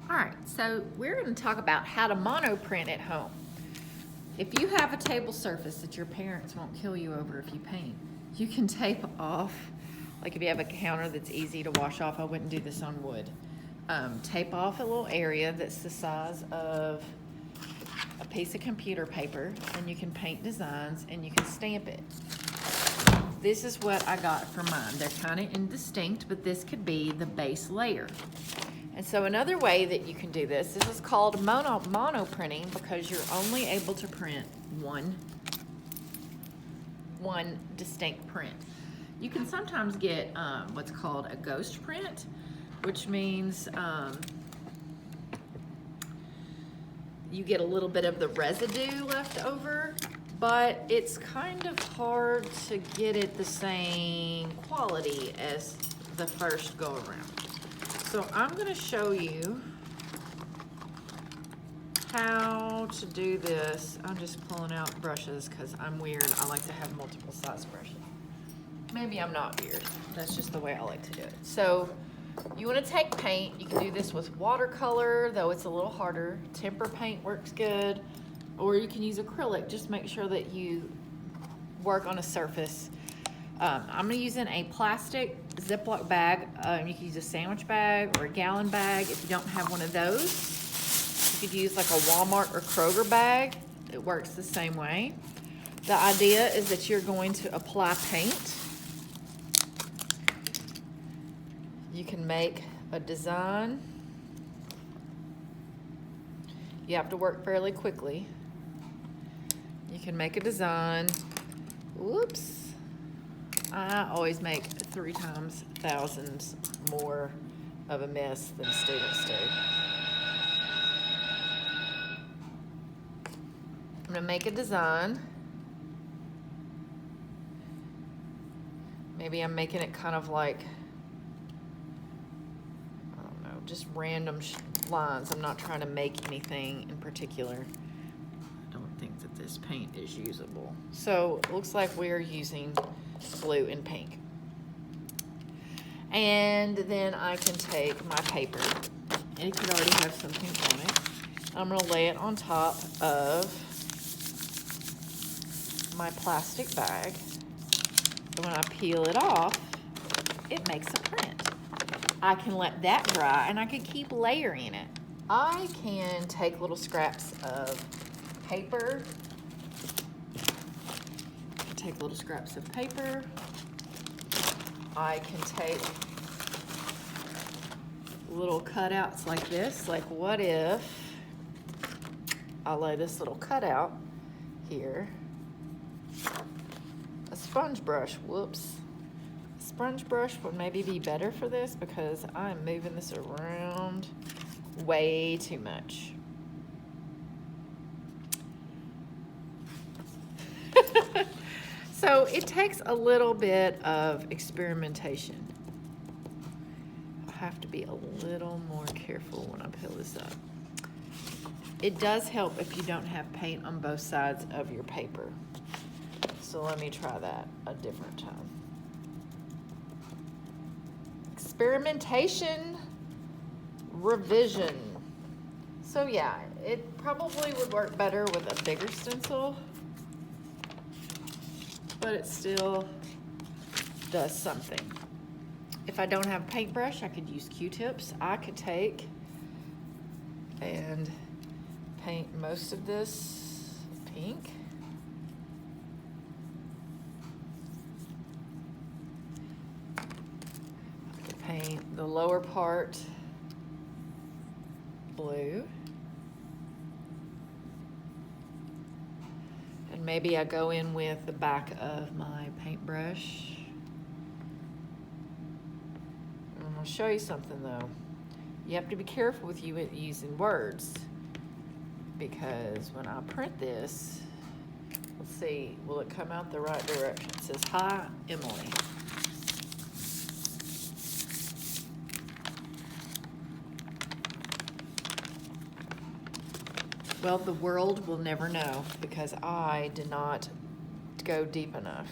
All right, so we're going to talk about how to monoprint at home. If you have a table surface that your parents won't kill you over if you paint, you can tape off, like if you have a counter that's easy to wash off, I wouldn't do this on wood. Tape off a little area that's the size of a piece of computer paper, and you can paint designs and you can stamp it. This is what I got for mine. They're kind of indistinct, but this could be the base layer. And so another way that you can do this is called mono printing, because you're only able to print one distinct print. You can sometimes get what's called a ghost print, which means you get a little bit of the residue left over, but it's kind of hard to get it the same quality as the first go around. So I'm going to show you how to do this. I'm just pulling out brushes because I'm weird. I like to have multiple size brushes. Maybe I'm not weird. That's just the way I like to do it. So you want to take paint. You can do this with watercolor, though it's a little harder. Tempera paint works good. Or you can use acrylic. Just make sure that you work on a surface. I'm going to use in a plastic Ziploc bag. You can use a sandwich bag or a gallon bag. If you don't have one of those, you could use like a Walmart or Kroger bag. It works the same way. The idea is that you're going to apply paint. You can make a design. You have to work fairly quickly. You can make a design. Whoops. I always make 3 times thousands more of a mess than students do. I'm gonna make a design. Maybe I'm making it kind of like, I don't know, just random lines. I'm not trying to make anything in particular. I don't think that this paint is usable. So it looks like we're using blue and pink. And then I can take my paper, and it could already have something on it. I'm gonna lay it on top of my plastic bag. And when I peel it off, it makes a print. I can let that dry, and I can keep layering it. I can take little scraps of paper. Take little scraps of paper. I can take little cutouts like this. Like, what if I lay this little cutout here? A sponge brush, whoops. A sponge brush would maybe be better for this because I'm moving this around way too much. So it takes a little bit of experimentation. I have to be a little more careful when I peel this up. It does help if you don't have paint on both sides of your paper. So let me try that a different time. Experimentation, revision. So yeah, it probably would work better with a bigger stencil, but it still does something. If I don't have a paintbrush, I could use Q-tips. I could take and paint most of this pink. I could paint the lower part blue. And maybe I go in with the back of my paintbrush. I'm gonna show you something though. You have to be careful with you using words, because when I print this, let's see, will it come out the right direction? It says, "Hi, Emily." Well, the world will never know because I did not go deep enough.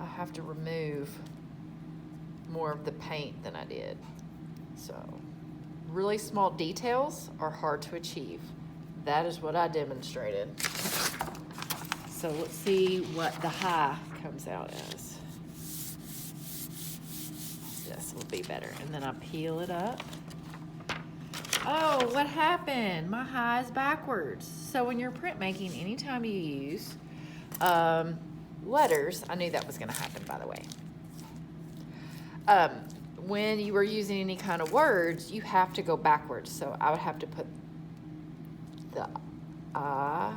I have to remove more of the paint than I did. So, really small details are hard to achieve. That is what I demonstrated. So let's see what the high comes out as. This will be better. And then I peel it up. Oh, what happened? My high is backwards. So when you're printmaking, anytime you use letters, I knew that was gonna happen, by the way. When you were using any kind of words, you have to go backwards. So I would have to put the I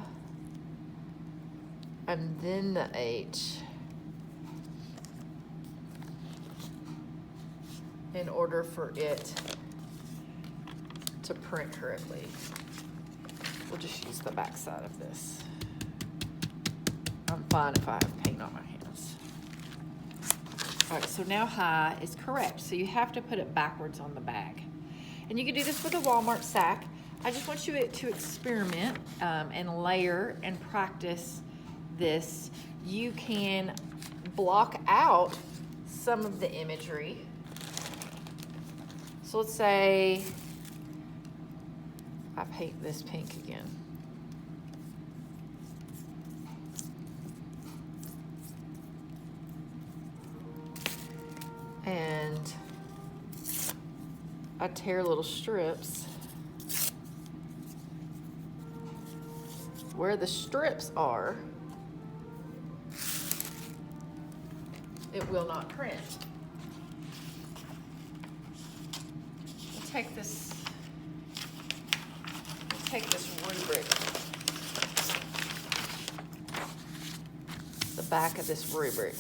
and then the H in order for it to print correctly. We'll just use the back side of this. I'm fine if I have paint on my hands. All right, so now high is correct. So you have to put it backwards on the bag. And you can do this with a Walmart sack. I just want you to experiment and layer and practice this. You can block out some of the imagery. So let's say I paint this pink again. And I tear little strips. Where the strips are, it will not print. We'll take this rubric, the back of this rubric,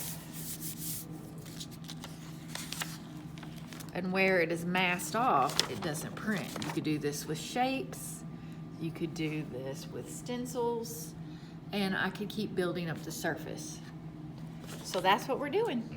and where it is masked off, it doesn't print. You could do this with shapes. You could do this with stencils, and I could keep building up the surface. So that's what we're doing.